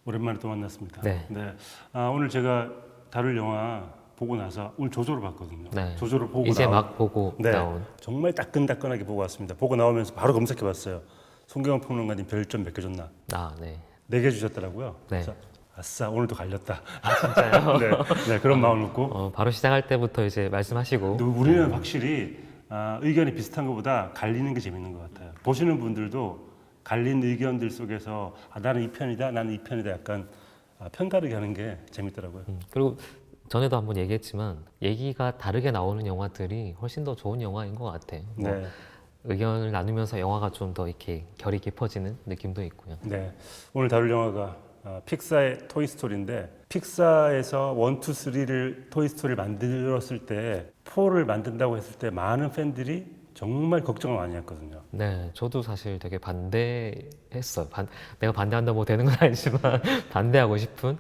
오랜만에 또 만났습니다. 네. 오늘 제가 다룰 영화 보고 나서 오늘 조조를 봤거든요. 네. 조조를 보고 이제 막 보고 나온. 정말 따끈따끈하게 보고 왔습니다. 보고 나오면서 바로 검색해봤어요. 송경원 평론가님 별점 몇 개 줬나? 네. 4개 주셨더라고요. 네. 그래서 아싸 오늘도 갈렸다. 진짜요? 네, 그런 마음을 먹고. 바로 시작할 때부터 이제 말씀하시고. 근데 우리는 확실히 의견이 비슷한 것보다 갈리는 게 재밌는 것 같아요. 보시는 분들도 갈린 의견들 속에서 나는 이 편이다, 나는 이 편이다 약간 편가르기 하는 게 재밌더라고요. 그리고 전에도 한번 얘기했지만 얘기가 다르게 나오는 영화들이 훨씬 더 좋은 영화인 것 같아요. 네. 의견을 나누면서 영화가 좀 더 이렇게 결이 깊어지는 느낌도 있고요. 네. 오늘 다룰 영화가 픽사의 토이스토리인데 픽사에서 1, 2, 3를 토이스토리를 만들었을 때 4를 만든다고 했을 때 많은 팬들이 정말 걱정을 많이 했거든요. 네, 저도 사실 되게 반대했어요. 내가 반대한다고 뭐 되는 건 아니지만 반대하고 싶은.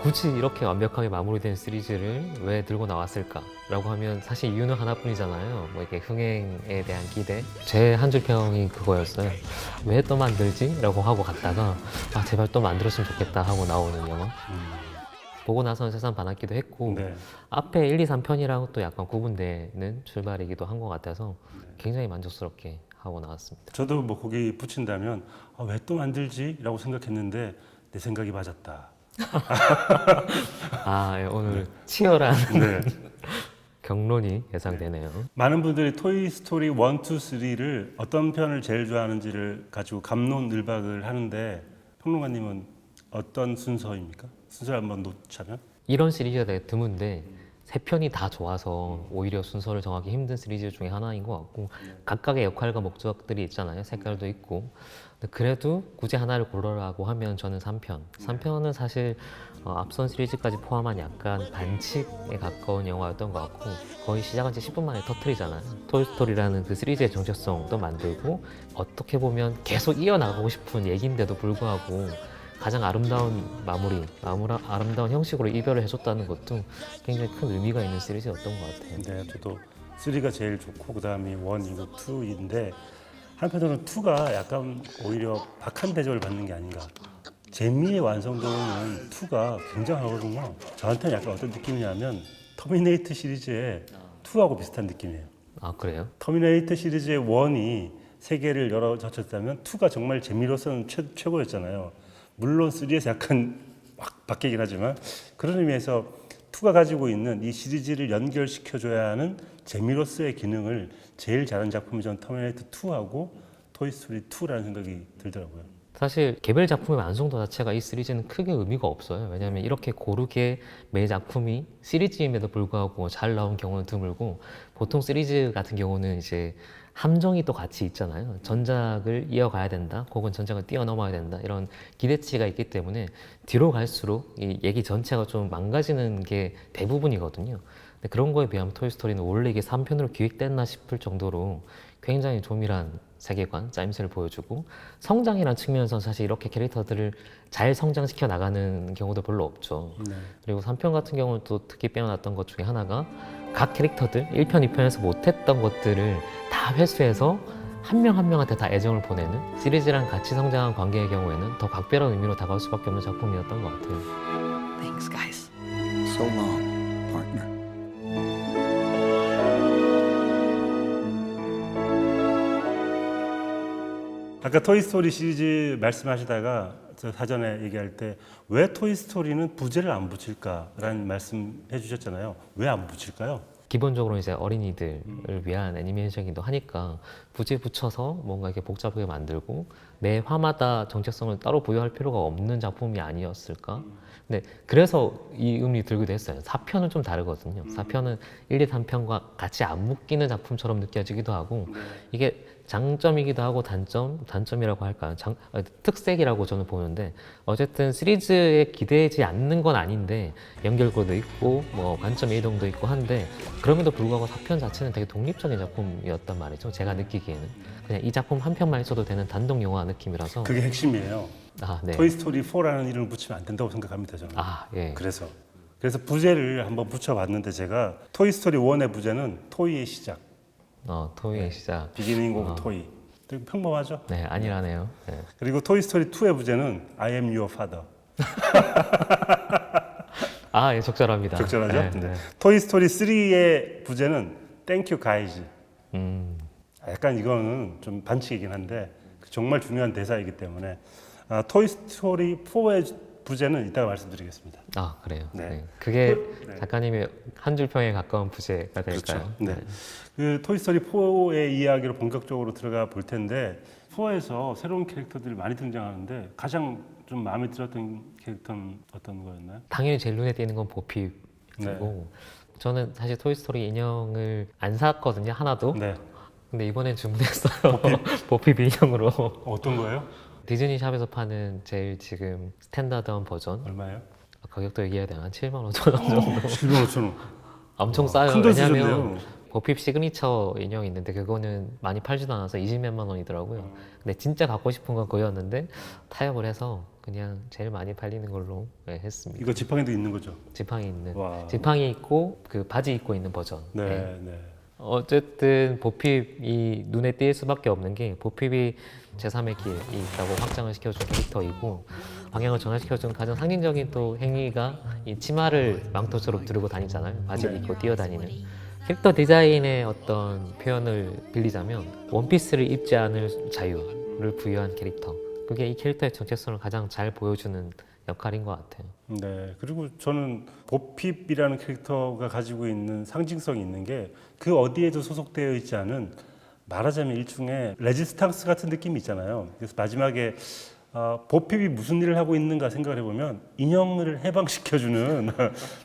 굳이 이렇게 완벽하게 마무리된 시리즈를 왜 들고 나왔을까라고 하면 사실 이유는 하나뿐이잖아요. 뭐 이게 흥행에 대한 기대. 제 한 줄 평이 그거였어요. 왜 또 만들지? 라고 하고 갔다가 제발 또 만들었으면 좋겠다 하고 나오는 영화. 보고 나서는 세상 반갑기도 했고 네. 앞에 1, 2, 3편이랑 또 약간 구분되는 출발이기도 한 것 같아서 굉장히 만족스럽게 하고 나왔습니다. 저도 뭐 거기 붙인다면 왜 또 만들지? 라고 생각했는데 내 생각이 맞았다. 예, 오늘 치열한 네. 격론이 예상되네요. 많은 분들이 토이스토리 1, 2, 3를 어떤 편을 제일 좋아하는지를 가지고 갑론을박을 하는데 평론가님은 어떤 순서입니까? 순서를 한번 놓자면? 이런 시리즈가 되게 드문데 세 편이 다 좋아서 오히려 순서를 정하기 힘든 시리즈 중에 하나인 것 같고 각각의 역할과 목적들이 있잖아요. 색깔도 있고. 근데 그래도 굳이 하나를 고르라고 하면 저는 3편. 3편은 사실 앞선 시리즈까지 포함한 약간 반칙에 가까운 영화였던 것 같고 거의 시작한 지 10분 만에 터트리잖아요. 토이스토리라는 그 시리즈의 정체성도 만들고 어떻게 보면 계속 이어나가고 싶은 얘기인데도 불구하고 가장 아름다운 아름다운 형식으로 이별을 해줬다는 것도 굉장히 큰 의미가 있는 시리즈였던 것 같아요. 네, 저도 3가 제일 좋고 그 다음이 1이고 2인데 한편으로는 2가 약간 오히려 박한 대접을 받는 게 아닌가. 재미의 완성도는 2가 굉장하거든요. 저한테는 약간 어떤 느낌이냐면 터미네이터 시리즈의 2하고 비슷한 느낌이에요. 그래요? 터미네이터 시리즈의 1이 세계를 열어 젖혔다면 2가 정말 재미로서는 최고였잖아요. 물론 3에서 약간 확 바뀌긴 하지만 그런 의미에서 2가 가지고 있는 이 시리즈를 연결시켜줘야 하는 재미로서의 기능을 제일 잘한 작품이 전 터미네이터 2하고 토이스토리 2라는 생각이 들더라고요. 사실 개별 작품의 완성도 자체가 이 시리즈는 크게 의미가 없어요. 왜냐하면 이렇게 고르게 매 작품이 시리즈임에도 불구하고 잘 나온 경우는 드물고 보통 시리즈 같은 경우는 이제 함정이 또 같이 있잖아요. 전작을 이어가야 된다, 혹은 전작을 뛰어넘어야 된다 이런 기대치가 있기 때문에 뒤로 갈수록 이 얘기 전체가 좀 망가지는 게 대부분이거든요. 근데 그런 거에 비하면 토이스토리는 원래 이게 3편으로 기획됐나 싶을 정도로 굉장히 조밀한 세계관, 짜임새를 보여주고 성장이라는 측면에서는 사실 이렇게 캐릭터들을 잘 성장시켜 나가는 경우도 별로 없죠. 그리고 3편 같은 경우는 또 특히 빼어났던 것 중에 하나가 각 캐릭터들 1편, 2편에서 못했던 것들을 다 회수해서 한 명 한 명한테 다 애정을 보내는 시리즈랑 같이 성장한 관계의 경우에는 더 각별한 의미로 다가올 수밖에 없는 작품이었던 것 같아요. Thanks, guys. So long, partner. 아까 토이스토리 시리즈 말씀하시다가 저 사전에 얘기할 때 왜 토이스토리는 부제를 안 붙일까라는 말씀 해주셨잖아요. 왜 안 붙일까요? 기본적으로 이제 어린이들을 위한 애니메이션이기도 하니까 부제 붙여서 뭔가 이렇게 복잡하게 만들고 매 화마다 정체성을 따로 부여할 필요가 없는 작품이 아니었을까? 근데 그래서 이 의문이 들기도 했어요. 4편은 좀 다르거든요. 4편은 1, 2, 3편과 같이 안 묶이는 작품처럼 느껴지기도 하고 이게 장점이기도 하고 단점이라고 할까요? 특색이라고 저는 보는데 어쨌든 시리즈에 기대지 않는 건 아닌데 연결고도 있고 뭐 관점 이동도 있고 한데 그럼에도 불구하고 4편 자체는 되게 독립적인 작품이었단 말이죠. 제가 느끼기에는 그냥 이 작품 한 편만 있어도 되는 단독 영화 느낌이라서 그게 핵심이에요. 네. 토이스토리 4라는 이름을 붙이면 안 된다고 생각합니다, 저는. 예. 그래서 부제를 한번 붙여봤는데 제가 토이스토리 1의 부제는 토이의 시작. 토이의 시작. 비기닝 오브 토이. 되게 평범하죠. 네, 아니라네요. 네. 그리고 토이스토리 2의 부제는 I am your father. 아, 예, 적절합니다. 적절하죠? 네, 네. 토이스토리 3의 부제는 Thank you guys. 약간 이거는 좀 반칙이긴 한데 정말 중요한 대사이기 때문에 토이스토리 4의 부제는 이따가 말씀드리겠습니다. 아, 그래요. 네. 네. 그게 네. 작가님의 한 줄 평에 가까운 부제가 될까요? 그렇죠. 네. 그 토이스토리 4의 이야기로 본격적으로 들어가 볼 텐데 4에서 새로운 캐릭터들이 많이 등장하는데 가장 좀 마음에 들었던 캐릭터는 어떤 거였나요? 당연히 제일 눈에 띄는 건 보피고 네. 저는 사실 토이스토리 인형을 안 샀거든요. 하나도. 네. 근데 이번엔 주문했어요. 보핍 인형으로. 어떤 거예요? 디즈니 샵에서 파는 제일 지금 스탠다드한 버전. 얼마예요? 가격도 얘기해야 되나? 한 7만 5천 원 정도. 7만 5천 원. 엄청 싸요. 큰돈 왜냐면 쓰셨네요. 보핍 시그니처 인형이 있는데 그거는 많이 팔지도 않아서 20몇만 원이더라고요. 근데 진짜 갖고 싶은 건 그거였는데 타협을 해서 그냥 제일 많이 팔리는 걸로 했습니다. 이거 지팡이도 있는 거죠? 지팡이 있는. 와. 지팡이 있고 그 바지 입고 있는 버전. 네, 네. 어쨌든 보핍이 눈에 띌 수밖에 없는 게 보핍이 제3의 길이 있다고 확장을 시켜준 캐릭터이고 방향을 전환시켜준 가장 상징적인 또 행위가 이 치마를 망토처럼 두르고 다니잖아요. 바지를 입고 뛰어다니는. 캐릭터 디자인의 어떤 표현을 빌리자면 원피스를 입지 않을 자유를 부여한 캐릭터. 그게 이 캐릭터의 정체성을 가장 잘 보여주는 역할인 것 같아요. 네. 그리고 저는 보핍이라는 캐릭터가 가지고 있는 상징성이 있는 게 그 어디에도 소속되어 있지 않은 말하자면 일종의 레지스탕스 같은 느낌이 있잖아요. 그래서 마지막에 보핍이 무슨 일을 하고 있는가 생각을 해보면 인형을 해방시켜주는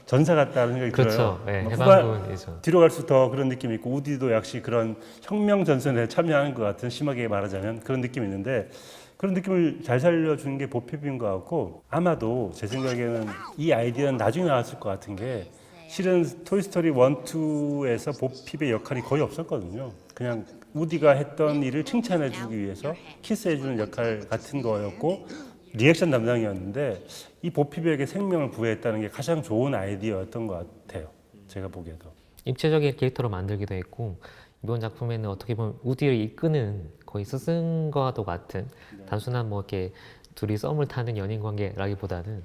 전사 같다는 생각이 들어요. 그렇죠. 네, 뭐 해방군이죠. 뒤로 갈수록 더 그런 느낌이 있고 우디도 역시 그런 혁명 전선에 참여하는 것 같은 심하게 말하자면 그런 느낌이 있는데 그런 느낌을 잘 살려주는 게 보핍인 것 같고 아마도 제 생각에는 이 아이디어는 나중에 나왔을 것 같은 게 실은 토이스토리 1, 2에서 보핍의 역할이 거의 없었거든요. 그냥 우디가 했던 일을 칭찬해주기 위해서 키스해주는 역할 같은 거였고 리액션 담당이었는데 이 보핍에게 생명을 부여했다는 게 가장 좋은 아이디어였던 것 같아요. 제가 보기에도. 입체적인 캐릭터로 만들기도 했고 이번 작품에는 어떻게 보면 우디를 이끄는 거의 스승과도 같은 단순한 뭐 이렇게 둘이 썸을 타는 연인 관계라기보다는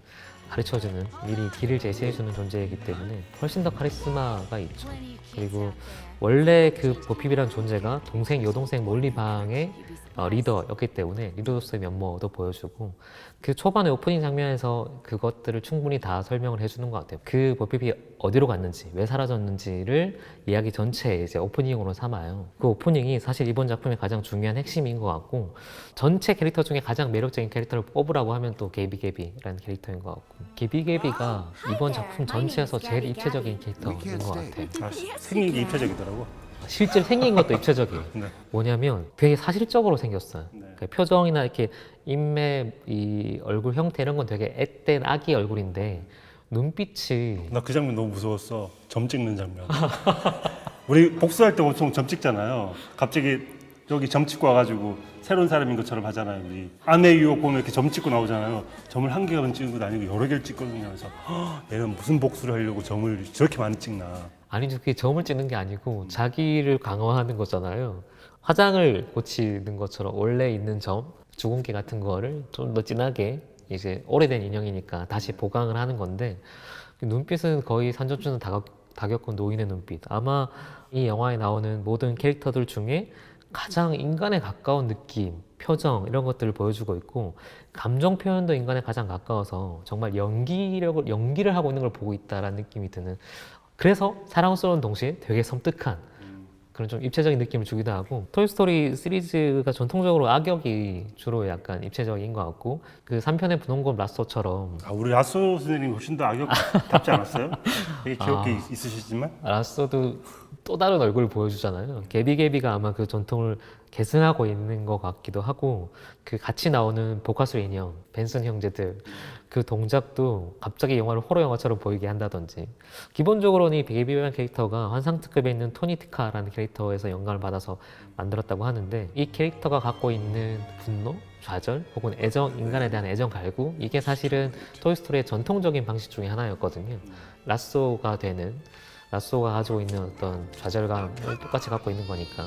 가르쳐주는 미리 길을 제시해주는 존재이기 때문에 훨씬 더 카리스마가 있죠. 그리고 원래 그 보핍이란 존재가 여동생 몰리방의 리더였기 때문에 리더로서의 면모도 보여주고 그 초반에 오프닝 장면에서 그것들을 충분히 다 설명을 해주는 것 같아요. 그 보핍이 어디로 갔는지 왜 사라졌는지를 이야기 전체에 이제 오프닝으로 삼아요. 그 오프닝이 사실 이번 작품의 가장 중요한 핵심인 것 같고 전체 캐릭터 중에 가장 매력적인 캐릭터를 뽑으라고 하면 또 게비게비라는 캐릭터인 것 같고 게비게비가 이번 작품 전체에서 제일 입체적인 캐릭터인 것 같아요. 생긴 게 입체적이더라고. 실제로 생긴 것도 입체적이에요. 네. 뭐냐면 되게 사실적으로 생겼어요. 네. 그 표정이나 이렇게 인맥, 이 얼굴 형태 이런 건 되게 앳된 아기 얼굴인데 눈빛이 나 그 장면 너무 무서웠어. 점 찍는 장면. 우리 복수할 때 엄청 점 찍잖아요. 갑자기 여기 점 찍고 와가지고 새로운 사람인 것처럼 하잖아요. 우리 아내 유혹 보면 이렇게 점 찍고 나오잖아요. 점을 한 개만 찍은 것도 아니고 여러 개를 찍거든요. 그래서 얘는 무슨 복수를 하려고 점을 저렇게 많이 찍나. 아니죠. 그게 점을 찍는 게 아니고 자기를 강화하는 거잖아요. 화장을 고치는 것처럼 원래 있는 점, 주근깨 같은 거를 좀 더 진하게 이제 오래된 인형이니까 다시 보강을 하는 건데 눈빛은 거의 산전주는 다 겪은 노인의 눈빛. 아마 이 영화에 나오는 모든 캐릭터들 중에 가장 인간에 가까운 느낌, 표정 이런 것들을 보여주고 있고 감정 표현도 인간에 가장 가까워서 정말 연기를 하고 있는 걸 보고 있다라는 느낌이 드는 그래서 사랑스러운 동시에 되게 섬뜩한 그런 좀 입체적인 느낌을 주기도 하고 토이스토리 시리즈가 전통적으로 악역이 주로 약간 입체적인 것 같고 그 3편의 분홍곰 라쏘처럼 우리 라쏘 선생님 훨씬 더 악역답지 않았어요? 되게 귀엽게 있으시지만 라쏘도 또 다른 얼굴을 보여주잖아요. 게비게비가 아마 그 전통을 계승하고 있는 것 같기도 하고 그 같이 나오는 보카술 인형, 벤슨 형제들 그 동작도 갑자기 영화를 호러 영화처럼 보이게 한다든지 기본적으로는 이 게비라는 캐릭터가 환상특급에 있는 토니 티카라는 캐릭터에서 영감을 받아서 만들었다고 하는데 이 캐릭터가 갖고 있는 분노, 좌절 혹은 애정, 인간에 대한 애정 갈구 이게 사실은 토이스토리의 전통적인 방식 중에 하나였거든요. 라쏘가 가지고 있는 어떤 좌절감을 똑같이 갖고 있는 거니까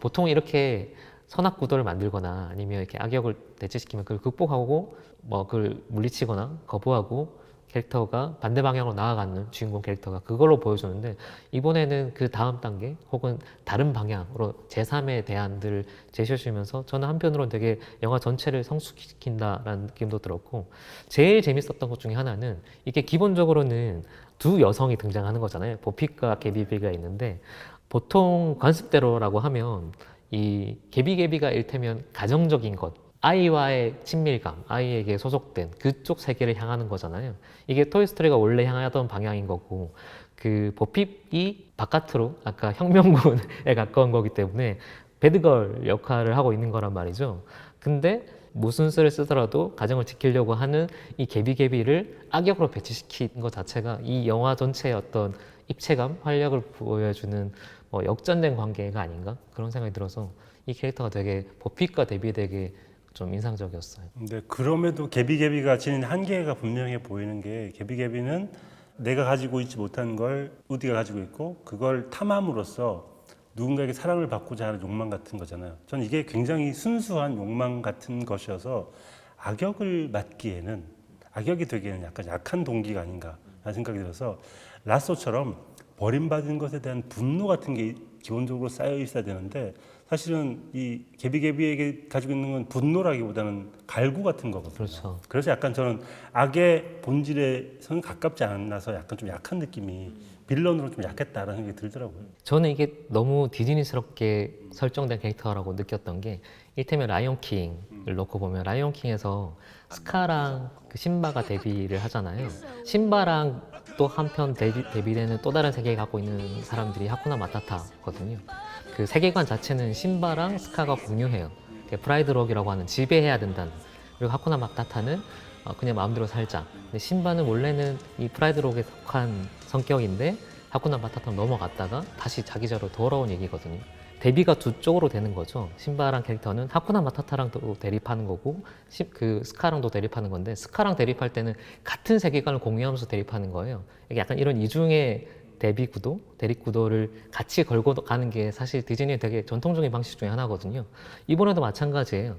보통 이렇게 선악 구도를 만들거나 아니면 이렇게 악역을 대체시키면 그걸 극복하고 뭐 그걸 물리치거나 거부하고 캐릭터가 반대 방향으로 나아가는 주인공 캐릭터가 그걸로 보여주는데 이번에는 그 다음 단계 혹은 다른 방향으로 제3의 대안들을 제시해주면서 저는 한편으로는 되게 영화 전체를 성숙시킨다라는 느낌도 들었고 제일 재밌었던 것 중에 하나는 이게 기본적으로는 두 여성이 등장하는 거잖아요. 보픽과 게비게비가 있는데 보통 관습대로라고 하면 이 게비게비가 일테면 가정적인 것 아이와의 친밀감, 아이에게 소속된 그쪽 세계를 향하는 거잖아요. 이게 토이스토리가 원래 향하던 방향인 거고 그 보핍이 바깥으로 아까 혁명군에 가까운 거기 때문에 배드걸 역할을 하고 있는 거란 말이죠. 근데 무슨 수를 쓰더라도 가정을 지키려고 하는 이 게비게비를 악역으로 배치시킨 것 자체가 이 영화 전체의 어떤 입체감, 활력을 보여주는 뭐 역전된 관계가 아닌가 그런 생각이 들어서 이 캐릭터가 되게 보핍과 대비되게 좀 인상적이었어요. 근데 그럼에도 개비개비가 지닌 한계가 분명해 보이는 게 개비개비는 내가 가지고 있지 못한 걸 우디가 가지고 있고 그걸 탐함으로써 누군가에게 사랑을 받고자 하는 욕망 같은 거잖아요. 저는 이게 굉장히 순수한 욕망 같은 것이어서 악역을 맡기에는 악역이 되기에는 약간 약한 동기가 아닌가 라는 생각이 들어서 라쏘처럼 버림받은 것에 대한 분노 같은 게 기본적으로 쌓여 있어야 되는데 사실은 이 개비개비에게 가지고 있는 건 분노라기보다는 갈구 같은 거거든요. 그렇죠. 그래서 약간 저는 악의 본질에서는 가깝지 않아서 약간 좀 약한 느낌이 빌런으로 좀 약했다라는 생각이 들더라고요. 저는 이게 너무 디즈니스럽게 설정된 캐릭터라고 느꼈던 게 이를테면 라이온킹을 놓고 보면 라이온킹에서 스카랑 그 심바가 데뷔를 하잖아요. 심바랑 또 한편 데뷔되는 또 다른 세계를 갖고 있는 사람들이 하쿠나 마타타거든요. 그 세계관 자체는 심바랑 스카가 공유해요. 프라이드 록이라고 하는 지배해야 된다는. 그리고 하쿠나 마타타는 그냥 마음대로 살자. 근데 심바는 원래는 이 프라이드 록에 속한 성격인데 하쿠나 마타타로 넘어갔다가 다시 자기 자로 돌아온 얘기거든요. 대비가 두 쪽으로 되는 거죠. 심바랑 캐릭터는 하쿠나 마타타랑도 대립하는 거고 그 스카랑도 대립하는 건데 스카랑 대립할 때는 같은 세계관을 공유하면서 대립하는 거예요. 이게 약간 이런 이중의 대비 구도, 대립 구도를 같이 걸고 가는 게 사실 디즈니의 되게 전통적인 방식 중에 하나거든요. 이번에도 마찬가지예요.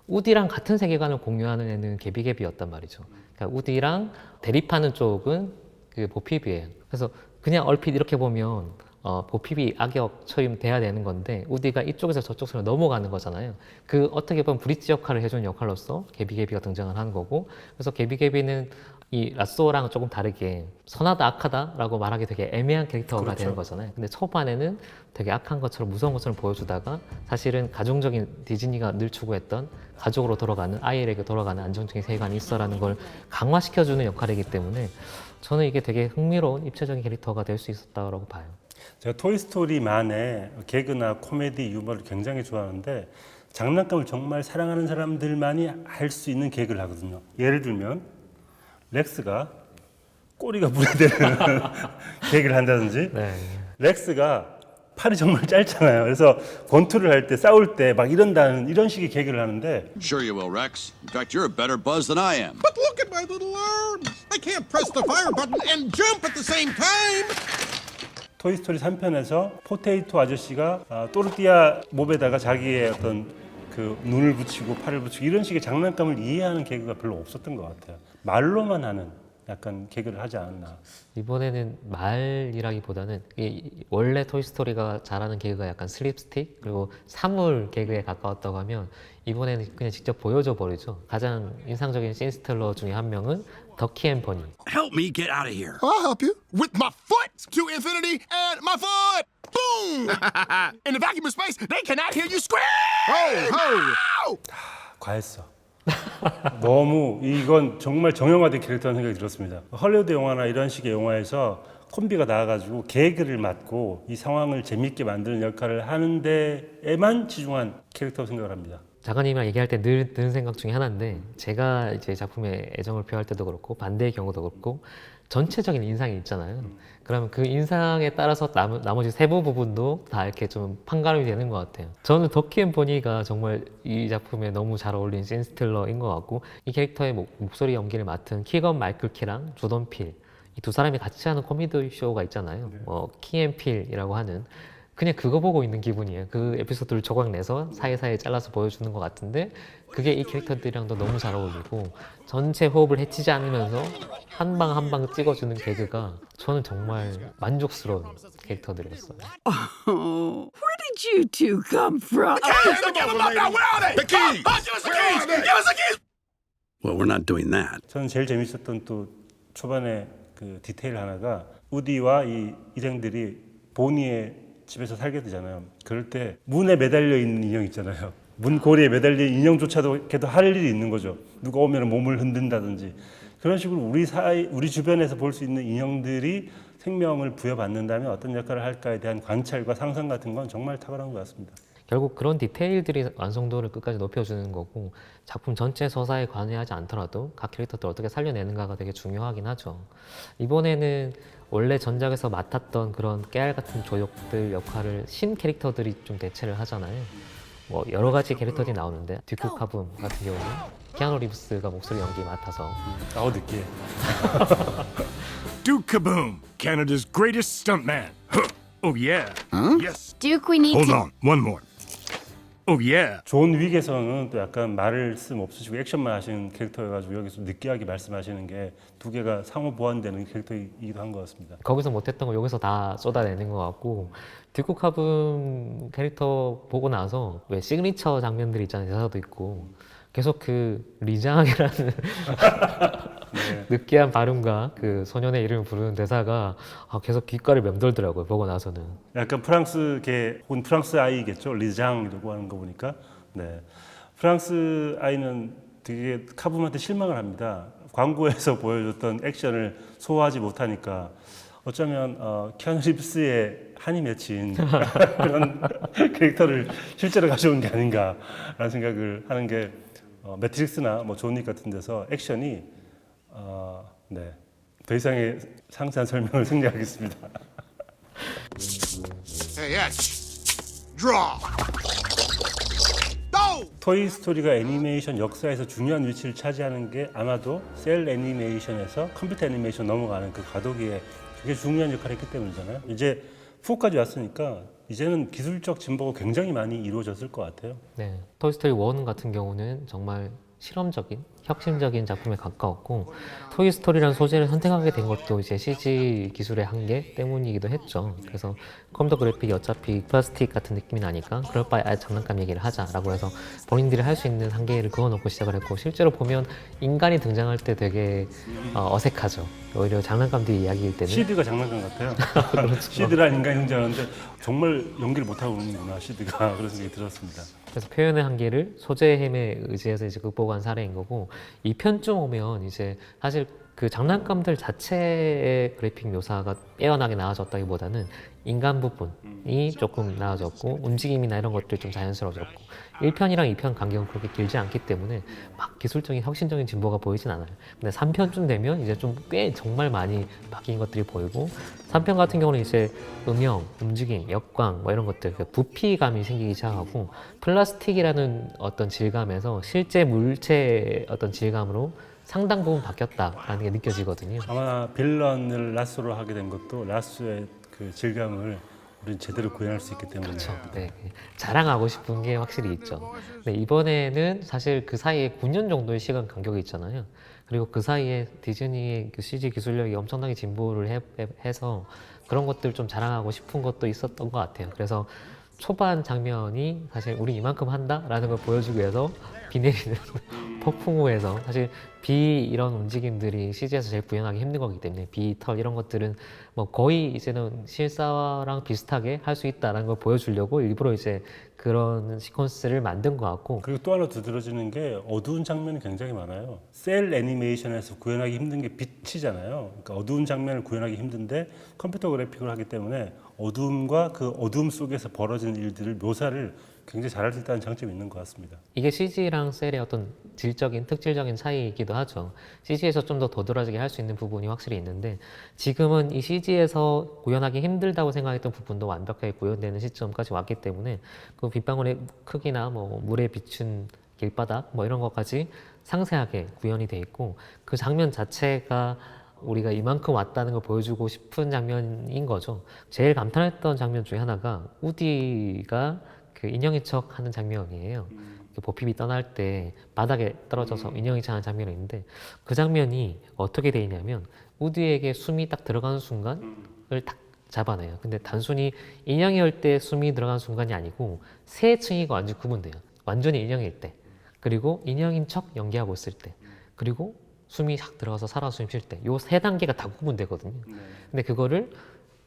우디랑 같은 세계관을 공유하는 애는 개비개비였단 말이죠. 그러니까 우디랑 대립하는 쪽은 그 보핍이에요. 그래서 그냥 얼핏 이렇게 보면 보핍이 악역 처임돼야 되는 건데 우디가 이쪽에서 저쪽으로 넘어가는 거잖아요. 그 어떻게 보면 브릿지 역할을 해주는 역할로서 개비개비가 등장을 하는 거고 그래서 개비개비는 이 라쏘랑 조금 다르게 선하다 악하다라고 말하기 되게 애매한 캐릭터가 그렇죠. 되는 거잖아요. 근데 초반에는 되게 악한 것처럼 무서운 것처럼 보여주다가 사실은 가정적인 디즈니가 늘 추구했던 가족으로 돌아가는 아이에게 돌아가는 안정적인 세계관이 있어라는 걸 강화시켜주는 역할이기 때문에 저는 이게 되게 흥미로운 입체적인 캐릭터가 될 수 있었다고 봐요. 제가 토이스토리만의 개그나 코미디 유머를 굉장히 좋아하는데 장난감을 정말 사랑하는 사람들만이 할 수 있는 개그를 하거든요. 예를 들면 렉스가 꼬리가 물에 대는 개그를 한다든지 네. 렉스가 팔이 정말 짧잖아요. 그래서 권투를 할 때 싸울 때 막 이런다는 이런 식의 개그를 하는데 Sure you will, Rex. In fact, you're a better buzz than I am. But look at my little arms! I can't press the fire button and jump at the same time! 토이스토리 3편에서 포테이토 아저씨가 또르띠아 몹에다가 자기의 어떤 그 눈을 붙이고 팔을 붙이고 이런 식의 장난감을 이해하는 개그가 별로 없었던 것 같아요. 말로만 하는 약간 개그를 하지 않았나. 이번에는 말이라기보다는 원래 토이스토리가 잘하는 개그가 약간 슬립스틱 그리고 사물 개그에 가까웠다고 하면 이번에는 그냥 직접 보여줘 버리죠. 가장 인상적인 씬스텔러 중에 한 명은 더키 앤 버니. Help me get out of here. I'll help you. With my foot to infinity and my foot! Boom! In the vacuum of space, they cannot hear you scream! Ho, ho! 과했어. 너무 이건 정말 정형화된 캐릭터라는 생각이 들었습니다. 헐리우드 영화나 이런 식의 영화에서 콤비가 나와가지고 개그를 맡고 이 상황을 재밌게 만드는 역할을 하는 데에만 치중한 캐릭터라고 생각을 합니다. 작가님이랑 얘기할 때 늘 드는 생각 중에 하나인데 제가 이제 작품에 애정을 표할 때도 그렇고 반대의 경우도 그렇고 전체적인 인상이 있잖아요. 그러면 그 인상에 따라서 나머지 세부 부분도 다 이렇게 좀 판가름이 되는 것 같아요. 저는 더키 앤 버니가 정말 이 작품에 너무 잘 어울리는 씬스틸러인 것 같고 이 캐릭터의 목소리 연기를 맡은 키건 마이클 키랑 조던 필 이 두 사람이 같이 하는 코미디 쇼가 있잖아요. 키앤필이라고 하는 그냥 그거 보고 있는 기분이에요. 그 에피소드를 조각내서 사이사이에 잘라서 보여주는 것 같은데 그게 이 캐릭터들이랑도 너무 잘 어울리고 전체 호흡을 해치지 않으면서 한 방 한 방 찍어주는 개그가 저는 정말 만족스러운 캐릭터들이었어요. Oh, where did you two come from? Give them up now. Where are they? The keys. Give us the keys. Give us the keys. Well, we're not doing that. 저는 제일 재밌었던 또 초반에 그 디테일 하나가 우디와 이 일행들이 보니의 집에서 살게 되잖아요. 그럴 때 문에 매달려 있는 인형 있잖아요. 문고리에 매달린 인형조차도 걔도 할 일이 있는 거죠. 누가 오면 몸을 흔든다든지 그런 식으로 우리 주변에서 볼 수 있는 인형들이 생명을 부여받는다면 어떤 역할을 할까에 대한 관찰과 상상 같은 건 정말 탁월한 것 같습니다. 결국 그런 디테일들이 완성도를 끝까지 높여주는 거고 작품 전체 서사에 관여하지 않더라도 각 캐릭터들 어떻게 살려내는가가 되게 중요하긴 하죠. 이번에는 원래 전작에서 맡았던 그런 깨알 같은 조력들 역할을 신 캐릭터들이 좀 대체를 하잖아요. 뭐 여러 가지 캐릭터들이 나오는데 듀크 카붐 같은 경우는 키아누 리브스가 목소리 연기 맡아서 느끼해. Duke Kaboom, Canada's greatest stuntman. Oh yeah. Yes. Duke, we need Hold to. on. One more. Oh yeah. 존 윅에서는 또 약간 말씀 없으시고 액션만 하시는 캐릭터여가지고 여기서 느끼하게 말씀하시는 게 두 개가 상호 보완되는 캐릭터이기도 한 것 같습니다. 거기서 못했던 거 여기서 다 쏟아내는 것 같고 듀크 카붐 캐릭터 보고 나서 왜 시그니처 장면들 있잖아요. 대사도 있고 계속 그 리장이라는 느끼한 발음과 그 소년의 이름을 부르는 대사가 계속 귓가를 맴돌더라고요. 보고 나서는. 약간 프랑스계 혹은 프랑스 아이겠죠. 리장이라고 하는 거 보니까. 네. 프랑스 아이는 되게 카붐한테 실망을 합니다. 광고에서 보여줬던 액션을 소화하지 못하니까 어쩌면 키아누 리브스의 한이 맺힌 그런 캐릭터를 실제로 가져온 게 아닌가라는 생각을 하는 게 매트릭스나 뭐 존 윅 같은 데서 액션이 네. 더 이상의 상세한 설명을 생략하겠습니다. Hey, Etch. Draw. Go. 토이 스토리가 애니메이션 역사에서 중요한 위치를 차지하는 게 아마도 셀 애니메이션에서 컴퓨터 애니메이션 넘어가는 그 과도기에 되게 중요한 역할을 했기 때문이잖아요. 이제 4까지 왔으니까 이제는 기술적 진보가 굉장히 많이 이루어졌을 것 같아요. 네. 토이스토리 1 같은 경우는 정말 실험적인, 혁신적인 작품에 가까웠고 토이스토리라는 소재를 선택하게 된 것도 이제 CG 기술의 한계 때문이기도 했죠. 그래서 컴퓨터 그래픽이 어차피 플라스틱 같은 느낌이 나니까 그럴 바에 아예 장난감 얘기를 하자라고 해서 본인들이 할 수 있는 한계를 그어놓고 시작을 했고 실제로 보면 인간이 등장할 때 되게 어색하죠. 오히려 장난감들이 이야기일 때는 시드가 장난감 같아요. 그렇죠. 시드란 인간이 등장하는데 정말 연기를 못하고 있는구나 시드가 그런 생각이 들었습니다. 그래서 표현의 한계를 소재의 힘에 의지해서 이제 극복한 사례인 거고 이 편쯤 오면 이제 사실 그 장난감들 자체의 그래픽 묘사가 빼어나게 나아졌다기보다는 인간 부분이 조금 나아졌고 움직임이나 이런 것들이 좀 자연스러워졌고 1편이랑 2편 간격은 그렇게 길지 않기 때문에 막 기술적인 혁신적인 진보가 보이진 않아요. 근데 3편쯤 되면 이제 좀 꽤 정말 많이 바뀐 것들이 보이고 3편 같은 경우는 이제 음영, 움직임, 역광 뭐 이런 것들 부피감이 생기기 시작하고 플라스틱이라는 어떤 질감에서 실제 물체의 어떤 질감으로 상당 부분 바뀌었다라는 게 느껴지거든요. 아마 빌런을 라스로 하게 된 것도 라스의 그 질감을 우리는 제대로 구현할 수 있기 때문에 그렇죠. 네. 자랑하고 싶은 게 확실히 있죠. 네, 이번에는 사실 그 사이에 9년 정도의 시간 간격이 있잖아요. 그리고 그 사이에 디즈니의 그 CG 기술력이 엄청나게 진보를 해서 그런 것들 좀 자랑하고 싶은 것도 있었던 것 같아요. 그래서 초반 장면이 사실 우리 이만큼 한다라는 걸 보여주기 위해서 비 내리는 폭풍우에서 사실 비 이런 움직임들이 CG에서 제일 구현하기 힘든 거기 때문에 비, 털 이런 것들은 뭐 거의 이제는 실사랑 비슷하게 할 수 있다는 걸 보여주려고 일부러 이제 그런 시퀀스를 만든 것 같고 그리고 또 하나 두드러지는 게 어두운 장면이 굉장히 많아요. 셀 애니메이션에서 구현하기 힘든 게 빛이잖아요. 그러니까 어두운 장면을 구현하기 힘든데 컴퓨터 그래픽을 하기 때문에 어두움과 그 어두움 속에서 벌어지는 일들을 묘사를 굉장히 잘할 수 있다는 장점이 있는 것 같습니다. 이게 CG랑 셀의 어떤 질적인 특질적인 차이이기도 하죠. CG에서 좀 더 도드라지게 할 수 있는 부분이 확실히 있는데 지금은 이 CG에서 구현하기 힘들다고 생각했던 부분도 완벽하게 구현되는 시점까지 왔기 때문에 그 빗방울의 크기나 뭐 물에 비춘 길바닥 뭐 이런 것까지 상세하게 구현이 돼 있고 그 장면 자체가 우리가 이만큼 왔다는 걸 보여주고 싶은 장면인 거죠. 제일 감탄했던 장면 중에 하나가 우디가 그 인형인 척 하는 장면이에요. 그 보핍이 떠날 때 바닥에 떨어져서 인형인 척 하는 장면이 있는데 그 장면이 어떻게 돼 있냐면 우디에게 숨이 딱 들어가는 순간을 딱 잡아내요. 근데 단순히 인형이 올 때 숨이 들어가는 순간이 아니고 세 층이가 완전 구분돼요. 완전히 인형일 때, 그리고 인형인 척 연기하고 있을 때, 그리고 숨이 싹 들어가서 살아 숨 쉴 때, 요 세 단계가 다 구분되거든요. 근데 그거를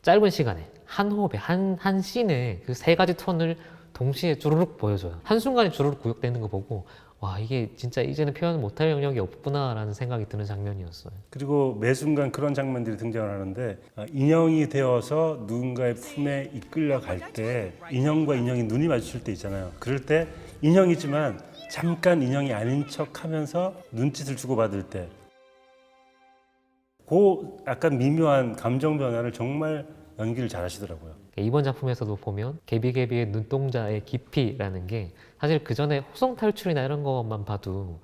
짧은 시간에 한 호흡에 한 씬에 그 세 가지 톤을 동시에 주르륵 보여줘요. 한순간에 주르륵 구역되는 거 보고 와, 이게 진짜 이제는 표현 못할 영역이 없구나라는 생각이 드는 장면이었어요. 그리고 매 순간 그런 장면들이 등장을 하는데 인형이 되어서 누군가의 품에 이끌려 갈 때 인형과 인형이 눈이 마주칠 때 있잖아요. 그럴 때 인형이지만 잠깐 인형이 아닌 척하면서 눈짓을 주고받을 때 그 약간 미묘한 감정 변화를 정말 연기를 잘하시더라고요. 이번 작품에서도 보면 개비개비의 눈동자의 깊이라는 게 사실 그 전에 호성 탈출이나 이런 것만 봐도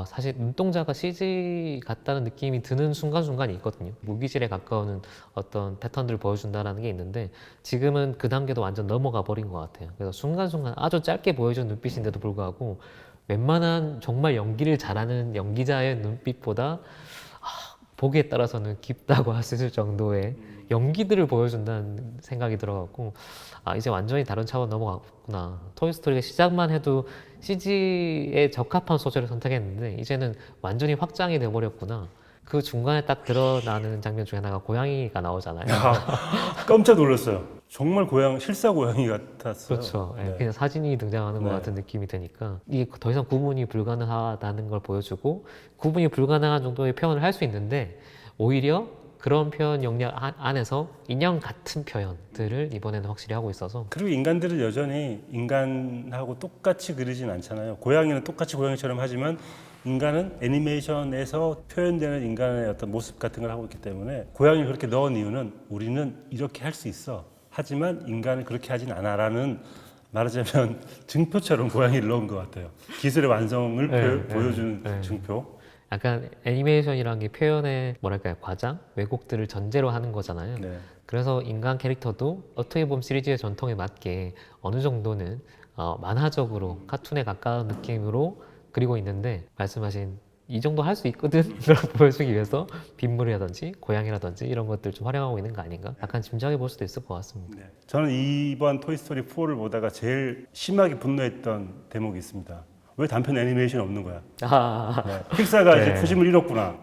사실 눈동자가 CG 같다는 느낌이 드는 순간순간이 있거든요. 무기질에 가까운 어떤 패턴들을 보여준다는 게 있는데 지금은 그 단계도 완전 넘어가 버린 것 같아요. 그래서 순간순간 아주 짧게 보여준 눈빛인데도 불구하고 웬만한 정말 연기를 잘하는 연기자의 눈빛보다 보기에 따라서는 깊다고 할 수 있을 정도의 연기들을 보여준다는 생각이 들어갖고 이제 완전히 다른 차원 넘어갔구나. 토이스토리가 시작만 해도 CG에 적합한 소재를 선택했는데 이제는 완전히 확장이 돼버렸구나. 그 중간에 딱 드러나는 장면 중에 하나가 고양이가 나오잖아요. 깜짝 놀랐어요. 정말 실사 고양이 같았어요. 그렇죠. 네. 그냥 사진이 등장하는 것 네. 같은 느낌이 드니까 이게 더 이상 구분이 불가능하다는 걸 보여주고 구분이 불가능한 정도의 표현을 할 수 있는데 오히려 그런 표현 영역 안에서 인형 같은 표현들을 이번에는 확실히 하고 있어서 그리고 인간들은 여전히 인간하고 똑같이 그리진 않잖아요. 고양이는 똑같이 고양이처럼 하지만 인간은 애니메이션에서 표현되는 인간의 어떤 모습 같은 걸 하고 있기 때문에 고양이를 그렇게 넣은 이유는 우리는 이렇게 할 수 있어. 하지만 인간은 그렇게 하진 않아라는 말하자면 증표처럼 고양이를 넣은 것 같아요. 기술의 완성을 보여주는 증표. 약간 애니메이션이라는 게 표현의 뭐랄까요 과장, 왜곡들을 전제로 하는 거잖아요. 네. 그래서 인간 캐릭터도 어떻게 보면 시리즈의 전통에 맞게 어느 정도는 만화적으로 카툰에 가까운 느낌으로 그리고 있는데 말씀하신 이 정도 할 수 있거든 를 보여주기 위해서 빗물이라든지 고양이라든지 이런 것들 좀 활용하고 있는 거 아닌가? 약간 짐작해 볼 수도 있을 것 같습니다. 네. 저는 이번 토이스토리 4를 보다가 제일 심하게 분노했던 대목이 있습니다. 왜 단편 애니메이션이 없는 거야? 네. 픽사가 이제 표심을 잃었구나.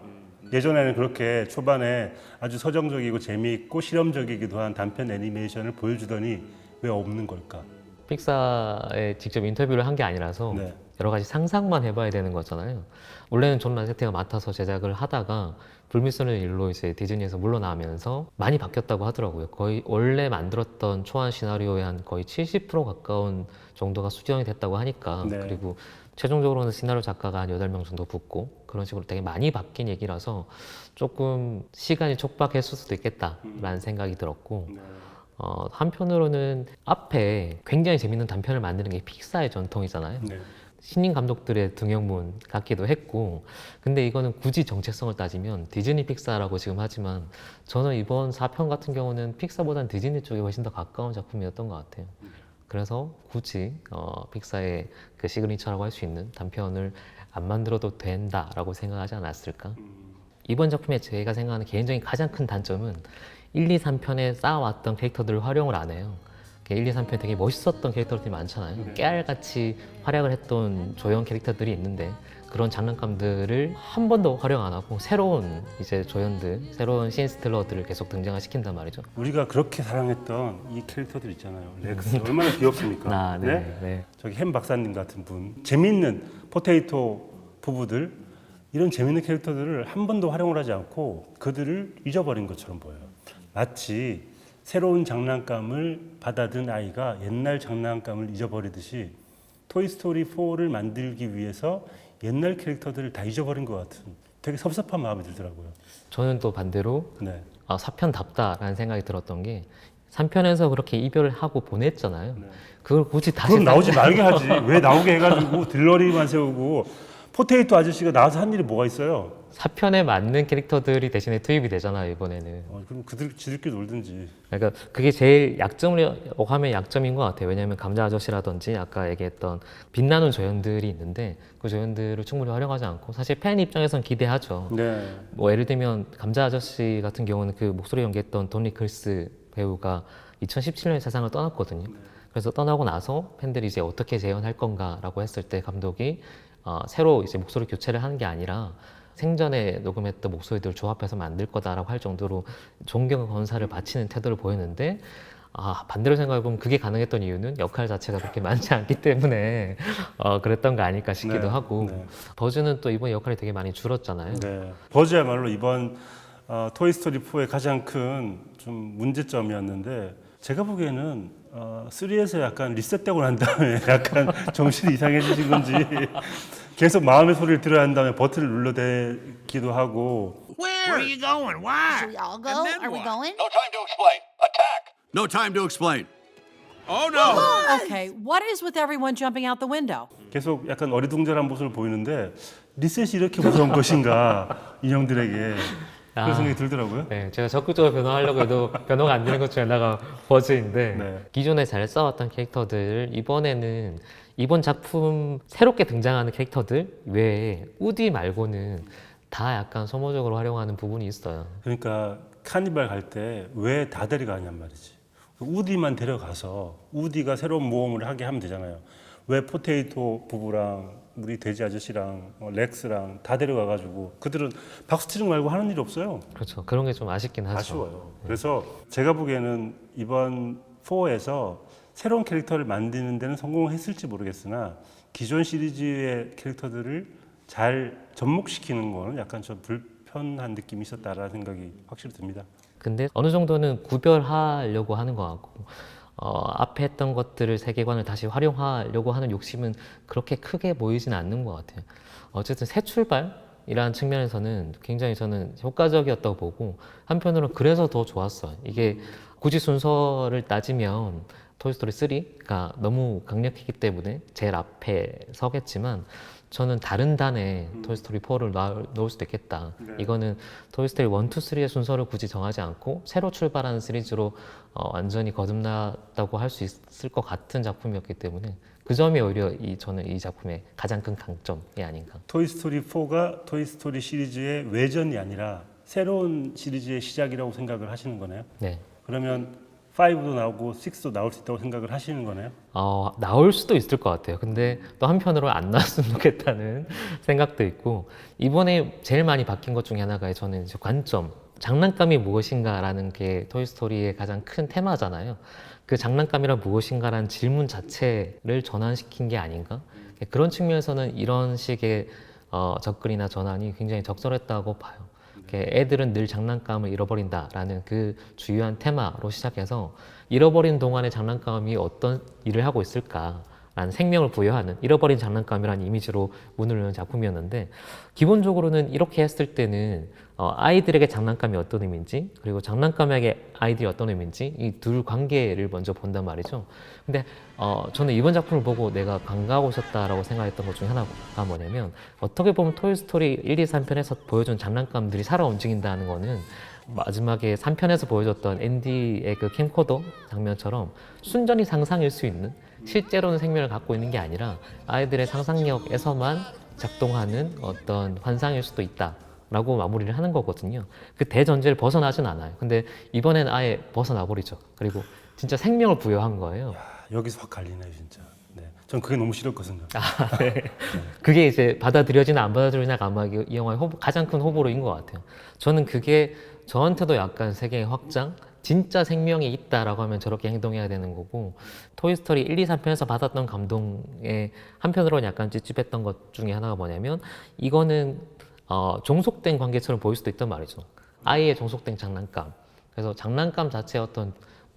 예전에는 그렇게 초반에 아주 서정적이고 재미있고 실험적이기도 한 단편 애니메이션을 보여주더니 왜 없는 걸까? 픽사에 직접 인터뷰를 한 게 아니라서 네. 여러 가지 상상만 해봐야 되는 거잖아요. 원래는 존 라세테가 맡아서 제작을 하다가 불미스러운 일로 이제 디즈니에서 물러나면서 많이 바뀌었다고 하더라고요. 거의 원래 만들었던 초안 시나리오의 한 거의 70% 가까운 정도가 수정이 됐다고 하니까 네. 그리고 최종적으로는 시나리오 작가가 한 8명 정도 붙고 그런 식으로 되게 많이 바뀐 얘기라서 조금 시간이 촉박했을 수도 있겠다라는 생각이 들었고 한편으로는 앞에 굉장히 재밌는 단편을 만드는 게 픽사의 전통이잖아요. 네. 신인 감독들의 등용문 같기도 했고 근데 이거는 굳이 정체성을 따지면 디즈니 픽사라고 지금 하지만 저는 이번 4편 같은 경우는 픽사보다는 디즈니 쪽에 훨씬 더 가까운 작품이었던 것 같아요. 그래서 굳이 픽사의 그 시그니처라고 할 수 있는 단편을 안 만들어도 된다라고 생각하지 않았을까? 이번 작품에 제가 생각하는 개인적인 가장 큰 단점은 1, 2, 3편에 쌓아왔던 캐릭터들을 활용을 안 해요. 1, 2, 3편 되게 멋있었던 캐릭터들이 많잖아요. 깨알같이 활약을 했던 조연 캐릭터들이 있는데 그런 장난감들을 한 번도 활용 안 하고 새로운 이제 조연들, 새로운 신스틸러들을 계속 등장을 시킨단 말이죠. 우리가 그렇게 사랑했던 이 캐릭터들 있잖아요. 렉스 얼마나 귀엽습니까? 네. 저기 햄 박사님 같은 분, 재밌는 포테이토 부부들 이런 재밌는 캐릭터들을 한 번도 활용을 하지 않고 그들을 잊어버린 것처럼 보여요. 마치 새로운 장난감을 받아든 아이가 옛날 장난감을 잊어버리듯이 토이스토리 4를 만들기 위해서 옛날 캐릭터들을 다 잊어버린 것 같은 되게 섭섭한 마음이 들더라고요. 저는 또 반대로 네. 4편답다라는 생각이 들었던 게 3편에서 그렇게 이별을 하고 보냈잖아요. 그걸 굳이 다시 그럼 나오지 말게 하지. 왜 나오게 해가지고 들러리만 세우고 포테이토 아저씨가 나와서 한 일이 뭐가 있어요? 사편에 맞는 캐릭터들이 대신에 투입이 되잖아요 이번에는. 그럼 지들끼리 놀든지. 그러니까 그게 제일 약점이라고 하면 약점인 것 같아요. 왜냐하면 감자 아저씨라든지 아까 얘기했던 빛나는 조연들이 있는데 그 조연들을 충분히 활용하지 않고 사실 팬 입장에선 기대하죠. 네. 뭐 예를 들면 감자 아저씨 같은 경우는 그 목소리 연기했던 돈 니클스 배우가 2017년에 세상을 떠났거든요. 그래서 떠나고 나서 팬들이 이제 어떻게 재현할 건가라고 했을 때 감독이 새로 이제 목소리 교체를 하는 게 아니라 생전에 녹음했던 목소리들을 조합해서 만들 거다라고 할 정도로 존경 건사를 바치는 태도를 보였는데 반대로 생각해보면 그게 가능했던 이유는 역할 자체가 그렇게 많지 않기 때문에 그랬던 거 아닐까 싶기도 네, 하고 네. 버즈는 또 이번 역할이 되게 많이 줄었잖아요. 네. 버즈야말로 이번 토이스토리 4의 가장 큰 좀 문제점이었는데 제가 보기에는 3에서 약간 리셋되고 난 다음에 약간 정신이 이상해지신 건지 계속 마음의 소리를 들어야 한 다음에 버튼을 눌러대기도 하고 Where are you going? Why? Should we all go? And then Are we what? going? No time to explain. Attack! No time to explain. Oh no! Okay, what is with everyone jumping out the window? 계속 약간 어리둥절한 모습을 보이는데 리셋이 이렇게 무서운 것인가 인형들에게 그런 생각이 들더라고요. 네, 제가 적극적으로 변화하려고 해도 변화가 안 되는 것 중에 하나가 버즈인데 네. 기존에 잘 싸웠던 캐릭터들 이번에는 이번 작품 새롭게 등장하는 캐릭터들 외에 우디 말고는 다 약간 소모적으로 활용하는 부분이 있어요. 그러니까 카니발 갈 때 왜 다 데려가냔 말이지. 우디만 데려가서 우디가 새로운 모험을 하게 하면 되잖아요. 왜 포테이토 부부랑 우리 돼지 아저씨랑 렉스랑 다 데려가가지고 그들은 박수 치는 거 말고 하는 일이 없어요. 그렇죠. 그런 게 좀 아쉽긴 하죠. 아쉬워요. 그래서 제가 보기에는 이번 4에서 새로운 캐릭터를 만드는 데는 성공했을지 모르겠으나 기존 시리즈의 캐릭터들을 잘 접목시키는 거는 약간 좀 불편한 느낌이 있었다라는 생각이 확실히 듭니다. 근데 어느 정도는 구별하려고 하는 것 같고 앞에 했던 것들을 세계관을 다시 활용하려고 하는 욕심은 그렇게 크게 보이진 않는 것 같아요. 어쨌든 새 출발이라는 측면에서는 굉장히 저는 효과적이었다고 보고 한편으로는 그래서 더 좋았어요. 이게 굳이 순서를 따지면 토이스토리 3가 너무 강력했기 때문에 제일 앞에 서겠지만 저는 다른 단에 토이스토리 4를 넣을 수도 있겠다. 이거는 토이스토리 1, 2, 3의 순서를 굳이 정하지 않고 새로 출발하는 시리즈로 완전히 거듭났다고 할 수 있을 것 같은 작품이었기 때문에 그 점이 오히려 저는 이 작품의 가장 큰 강점이 아닌가. 토이스토리 4가 토이스토리 시리즈의 외전이 아니라 새로운 시리즈의 시작이라고 생각을 하시는 거네요. 네. 그러면 5도 나오고 6도 나올 수 있다고 생각을 하시는 거네요. 나올 수도 있을 것 같아요. 근데 또 한편으로 안 나왔으면 좋겠다는 생각도 있고 이번에 제일 많이 바뀐 것 중에 하나가 저는 이제 관점, 장난감이 무엇인가라는 게 토이스토리의 가장 큰 테마잖아요. 그 장난감이란 무엇인가라는 질문 자체를 전환시킨 게 아닌가? 그런 측면에서는 이런 식의 접근이나 전환이 굉장히 적절했다고 봐요. 애들은 늘 장난감을 잃어버린다라는 그 주요한 테마로 시작해서 잃어버린 동안의 장난감이 어떤 일을 하고 있을까라는 생명을 부여하는 잃어버린 장난감이라는 이미지로 문을 여는 작품이었는데 기본적으로는 이렇게 했을 때는 아이들에게 장난감이 어떤 의미인지 그리고 장난감에게 아이들이 어떤 의미인지 이 둘 관계를 먼저 본단 말이죠. 근데 저는 이번 작품을 보고 내가 반가워 있었다라고 생각했던 것 중에 하나가 뭐냐면 어떻게 보면 토이스토리 1, 2, 3편에서 보여준 장난감들이 살아 움직인다는 거는 마지막에 3편에서 보여줬던 앤디의 그 캠코더 장면처럼 순전히 상상일 수 있는 실제로는 생명을 갖고 있는 게 아니라 아이들의 상상력에서만 작동하는 어떤 환상일 수도 있다 라고 마무리를 하는 거거든요. 그 대전제를 벗어나진 않아요. 근데 이번엔 아예 벗어나 버리죠. 그리고 진짜 생명을 부여한 거예요. 여기서 확 갈리네요, 진짜. 네. 전 그게 너무 싫었거든요. 네. 그게 이제 받아들여지나 안 받아들여지나가 아마 이 영화의 가장 큰 호불호인 것 같아요. 저는 그게 저한테도 약간 세계의 확장, 진짜 생명이 있다라고 하면 저렇게 행동해야 되는 거고 토이스토리 1, 2, 3편에서 받았던 감동에 한편으로는 약간 찝찝했던 것 중에 하나가 뭐냐면 이거는 종속된 관계처럼 보일 수도 있단 말이죠. 아이의 종속된 장난감. 그래서 장난감 자체의 어떤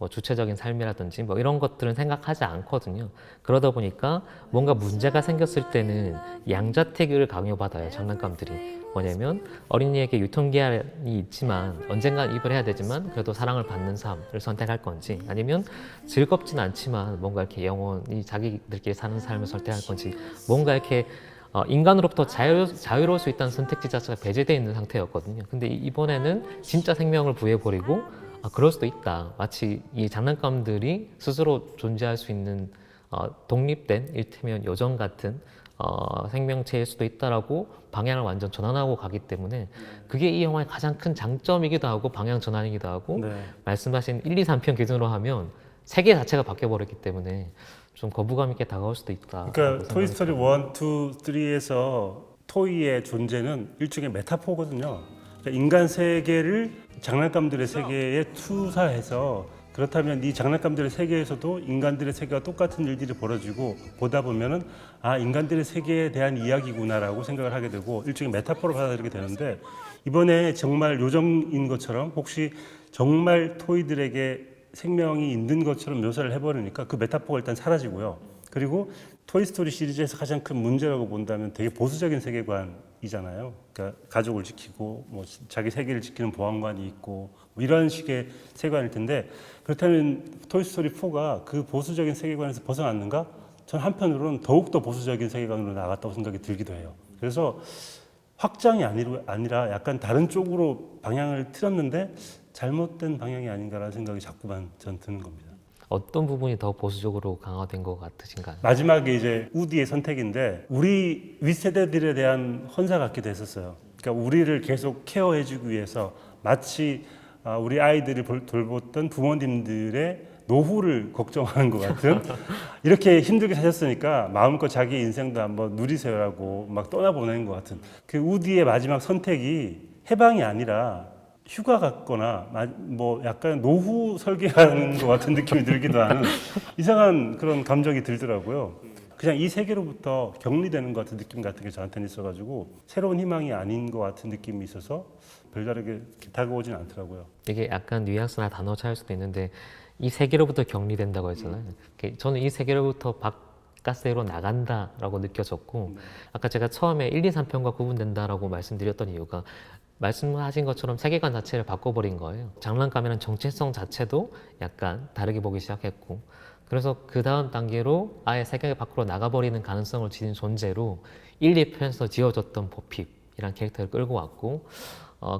주체적인 삶이라든지 이런 것들은 생각하지 않거든요. 그러다 보니까 뭔가 문제가 생겼을 때는 양자택일을 강요받아요. 장난감들이. 뭐냐면 어린이에게 유통기한이 있지만 언젠간 입을 해야 되지만 그래도 사랑을 받는 삶을 선택할 건지 아니면 즐겁진 않지만 뭔가 이렇게 영원히 자기들끼리 사는 삶을 선택할 건지 뭔가 이렇게 인간으로부터 자유로울 수 있다는 선택지 자체가 배제되어 있는 상태였거든요. 근데 이번에는 진짜 생명을 부여해버리고 그럴 수도 있다. 마치 이 장난감들이 스스로 존재할 수 있는 독립된 일테면 요정 같은 생명체일 수도 있다라고 방향을 완전 전환하고 가기 때문에 그게 이 영화의 가장 큰 장점이기도 하고 방향 전환이기도 하고 네. 말씀하신 1, 2, 3편 기준으로 하면 세계 자체가 바뀌어버렸기 때문에 좀 거부감 있게 다가올 수도 있다. 그러니까 토이스토리 1, 2, 3에서 토이의 존재는 일종의 메타포거든요. 그러니까 인간 세계를 장난감들의 세계에 투사해서 그렇다면 이 장난감들의 세계에서도 인간들의 세계와 똑같은 일들이 벌어지고 보다 보면은 인간들의 세계에 대한 이야기구나라고 생각을 하게 되고 일종의 메타포로 받아들이게 되는데 이번에 정말 요정인 것처럼 혹시 정말 토이들에게 생명이 있는 것처럼 묘사를 해버리니까 그 메타포가 일단 사라지고요. 그리고 토이스토리 시리즈에서 가장 큰 문제라고 본다면 되게 보수적인 세계관이잖아요. 그러니까 가족을 지키고 뭐 자기 세계를 지키는 보안관이 있고 뭐 이런 식의 세계관일 텐데 그렇다면 토이스토리 4가 그 보수적인 세계관에서 벗어났는가? 전 한편으로는 더욱더 보수적인 세계관으로 나갔다고 생각이 들기도 해요. 그래서 확장이 아니라 약간 다른 쪽으로 방향을 틀었는데 잘못된 방향이 아닌가라는 생각이 자꾸만 전 드는 겁니다. 어떤 부분이 더 보수적으로 강화된 것 같으신가요? 마지막에 이제 우디의 선택인데 우리 윗세대들에 대한 헌사 같기도 했었어요. 그러니까 우리를 계속 케어해주기 위해서 마치 우리 아이들을 돌봤던 부모님들의 노후를 걱정하는 것 같은 이렇게 힘들게 사셨으니까 마음껏 자기 인생도 한번 누리세요라고 막 떠나보내는 것 같은 그 우디의 마지막 선택이 해방이 아니라 휴가 갔거나 뭐 약간 노후 설계하는 것 같은 느낌이 들기도 하는 이상한 그런 감정이 들더라고요. 그냥 이 세계로부터 격리되는 것 같은 느낌 같은 게 저한테는 있어가지고 새로운 희망이 아닌 것 같은 느낌이 있어서 별다르게 다가오진 않더라고요. 이게 약간 뉘앙스나 단어 차일 수도 있는데 이 세계로부터 격리된다고 했잖아요. 저는 이 세계로부터 바깥세계로 나간다라고 느껴졌고 아까 제가 처음에 1, 2, 3편과 구분된다라고 말씀드렸던 이유가 말씀하신 것처럼 세계관 자체를 바꿔버린 거예요. 장난감이라는 정체성 자체도 약간 다르게 보기 시작했고 그래서 그 다음 단계로 아예 세계 밖으로 나가버리는 가능성을 지닌 존재로 1, 2편에서 지어졌던 버핍이라는 캐릭터를 끌고 왔고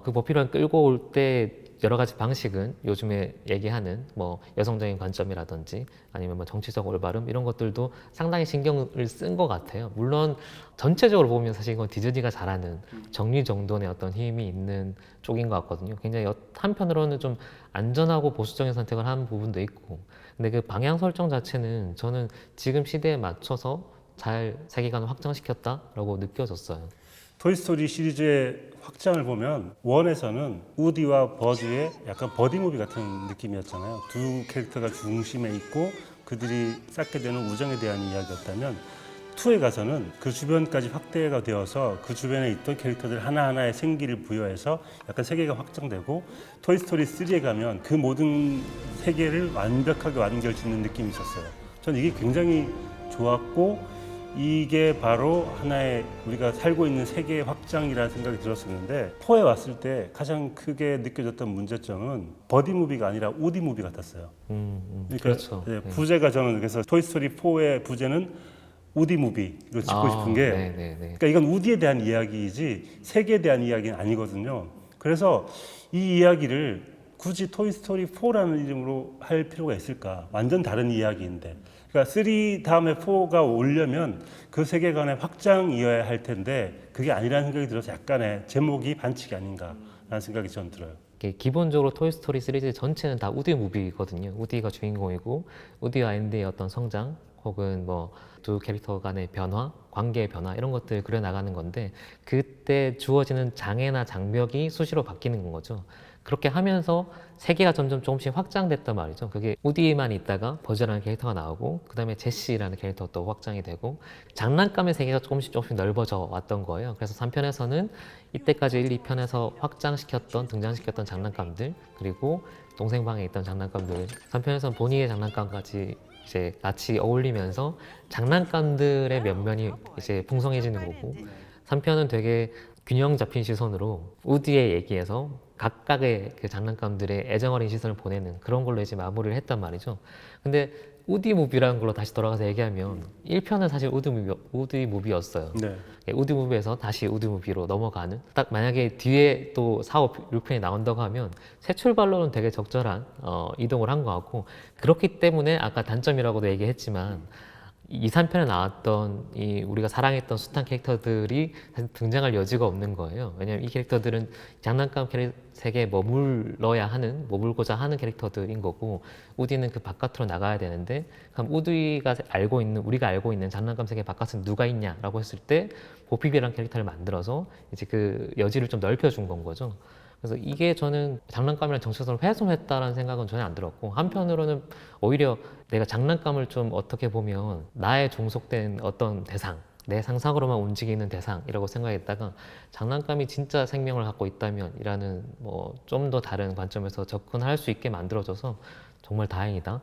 그 버핍을 끌고 올 때 여러 가지 방식은 요즘에 얘기하는 뭐 여성적인 관점이라든지 아니면 뭐 정치적 올바름 이런 것들도 상당히 신경을 쓴 것 같아요. 물론 전체적으로 보면 사실 이건 디즈니가 잘하는 정리정돈의 어떤 힘이 있는 쪽인 것 같거든요. 굉장히 한편으로는 좀 안전하고 보수적인 선택을 하는 부분도 있고 근데 그 방향 설정 자체는 저는 지금 시대에 맞춰서 잘 세계관을 확장시켰다라고 느껴졌어요. 토이스토리 시리즈의 확장을 보면 원에서는 우디와 버즈의 약간 버디무비 같은 느낌이었잖아요. 두 캐릭터가 중심에 있고 그들이 쌓게 되는 우정에 대한 이야기였다면 2에 가서는 그 주변까지 확대가 되어서 그 주변에 있던 캐릭터들 하나하나의 생기를 부여해서 약간 세계가 확장되고 토이스토리 3에 가면 그 모든 세계를 완벽하게 완결짓는 느낌이 있었어요. 저는 이게 굉장히 좋았고 이게 바로 하나의 우리가 살고 있는 세계의 확장이라는 생각이 들었었는데 4에 왔을 때 가장 크게 느껴졌던 문제점은 버디무비가 아니라 우디무비 같았어요. 그러니까 그렇죠. 네, 부제가 저는 그래서 토이스토리 4의 부제는 우디무비로 짓고 싶은 게 그러니까 이건 우디에 대한 이야기이지 세계에 대한 이야기는 아니거든요. 그래서 이 이야기를 굳이 토이스토리 4라는 이름으로 할 필요가 있을까? 완전 다른 이야기인데 그러니까 3 다음에 4가 오려면 그 세계관의 확장이어야 할 텐데 그게 아니라는 생각이 들어서 약간의 제목이 반칙이 아닌가라는 생각이 전 들어요. 기본적으로 토이스토리 시리즈 전체는 다 우디 무비거든요. 우디가 주인공이고 우디와 앤디의 어떤 성장 혹은 뭐 두 캐릭터 간의 변화, 관계의 변화 이런 것들 그려나가는 건데 그때 주어지는 장애나 장벽이 수시로 바뀌는 거죠. 그렇게 하면서 세계가 점점 조금씩 확장됐단 말이죠. 그게 우디만 있다가 버즈라는 캐릭터가 나오고 그 다음에 제시라는 캐릭터가 또 확장이 되고 장난감의 세계가 조금씩 넓어져 왔던 거예요. 그래서 3편에서는 이때까지 1, 2편에서 확장시켰던 등장시켰던 장난감들 그리고 동생 방에 있던 장난감들 3편에서는 보니의 장난감까지 이제 같이 어울리면서 장난감들의 면면이 이제 풍성해지는 거고 3편은 되게 균형 잡힌 시선으로 우디의 얘기에서 각각의 그 장난감들의 애정어린 시선을 보내는 그런 걸로 이제 마무리를 했단 말이죠. 근데 우디 무비라는 걸로 다시 돌아가서 얘기하면 1편은 사실 우디 무비였어요. 네. 우디 무비에서 다시 우디 무비로 넘어가는, 딱 만약에 뒤에 또 4, 5, 6편이 나온다고 하면 새 출발로는 되게 적절한 이동을 한 것 같고, 그렇기 때문에 아까 단점이라고도 얘기했지만 2, 3편에 나왔던 이 우리가 사랑했던 숱한 캐릭터들이 사실 등장할 여지가 없는 거예요. 왜냐하면 이 캐릭터들은 장난감 세계에 머물고자 하는 캐릭터들인 거고, 우디는 그 바깥으로 나가야 되는데, 그럼 우디가 우리가 알고 있는 장난감 세계 바깥은 누가 있냐라고 했을 때 보피비라는 캐릭터를 만들어서 이제 그 여지를 좀 넓혀준 건 거죠. 그래서 이게 저는 장난감이랑 정체성을 훼손했다라는 생각은 전혀 안 들었고, 한편으로는 오히려 내가 장난감을 좀 어떻게 보면 나의 종속된 어떤 대상, 내 상상으로만 움직이는 대상이라고 생각했다가 장난감이 진짜 생명을 갖고 있다면 이라는 뭐 좀 더 다른 관점에서 접근할 수 있게 만들어져서 정말 다행이다.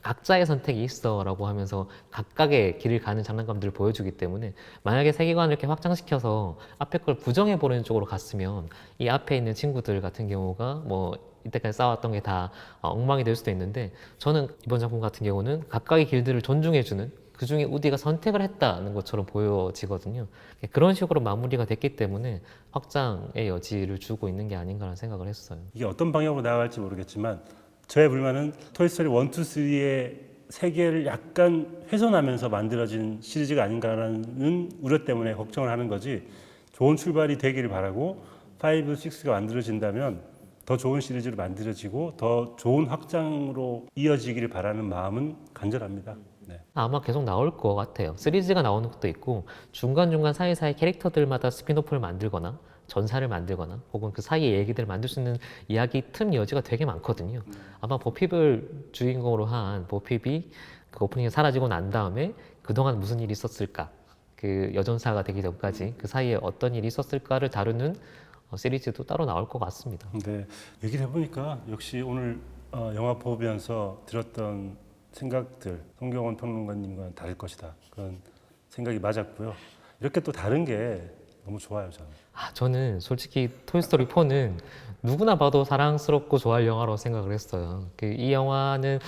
각자의 선택이 있어 라고 하면서 각각의 길을 가는 장난감들을 보여주기 때문에, 만약에 세계관을 이렇게 확장시켜서 앞에 걸 부정해버리는 쪽으로 갔으면 이 앞에 있는 친구들 같은 경우가 뭐 이때까지 쌓아왔던 게 다 엉망이 될 수도 있는데, 저는 이번 작품 같은 경우는 각각의 길들을 존중해주는, 그 중에 우디가 선택을 했다는 것처럼 보여지거든요. 그런 식으로 마무리가 됐기 때문에 확장의 여지를 주고 있는 게 아닌가라는 생각을 했어요. 이게 어떤 방향으로 나아갈지 모르겠지만 저의 불만은 토이스토리 1, 2, 3의 세계를 약간 훼손하면서 만들어진 시리즈가 아닌가라는 우려 때문에 걱정을 하는 거지, 좋은 출발이 되기를 바라고 5, 6가 만들어진다면 더 좋은 시리즈로 만들어지고 더 좋은 확장으로 이어지기를 바라는 마음은 간절합니다. 네. 아마 계속 나올 것 같아요. 시리즈가 나오는 것도 있고, 중간중간 사이사이 캐릭터들마다 스피노프를 만들거나 전사를 만들거나 혹은 그 사이의 얘기들을 만들 수 있는 이야기 틈 여지가 되게 많거든요. 아마 보핍을 주인공으로 한 보핍이 그 오프닝에 사라지고 난 다음에 그동안 무슨 일이 있었을까, 그 여전사가 되기 전까지 그 사이에 어떤 일이 있었을까를 다루는 시리즈도 따로 나올 것 같습니다. 근데 얘기를 해보니까 역시 오늘 영화 보면서 들었던 생각들, 송경원 평론가님과는 다를 것이다, 그런 생각이 맞았고요. 이렇게 또 다른 게 너무 좋아요, 저는. 저는 솔직히 토이스토리 4는 누구나 봐도 사랑스럽고 좋아할 영화라고 생각을 했어요. 이 영화는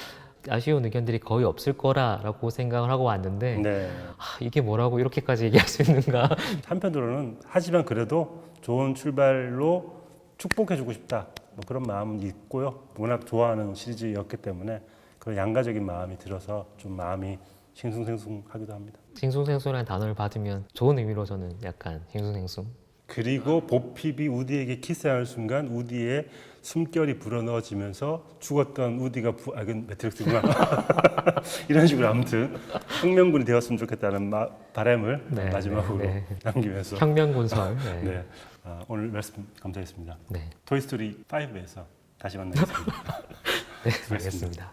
아쉬운 의견들이 거의 없을 거라고 생각을 하고 왔는데, 네. 이게 뭐라고 이렇게까지 얘기할 수 있는가. 한편으로는 하지만 그래도 좋은 출발로 축복해주고 싶다, 뭐 그런 마음은 있고요. 워낙 좋아하는 시리즈였기 때문에 그런 양가적인 마음이 들어서 좀 마음이 싱숭생숭하기도 합니다. 싱숭생숭이라는 단어를 받으면 좋은 의미로 저는 약간 싱숭생숭. 그리고 보핍이 우디에게 키스하는 순간 우디의 숨결이 불어넣어지면서 죽었던 우디가 이건 매트릭스구나. 이런 식으로 아무튼 혁명군이 되었으면 좋겠다는 바람을 네, 마지막으로 네. 남기면서 혁명군설. 네. 네. 오늘 말씀 감사했습니다. 네. 토이스토리 5에서 다시 만나겠습니다. 네, 알겠습니다.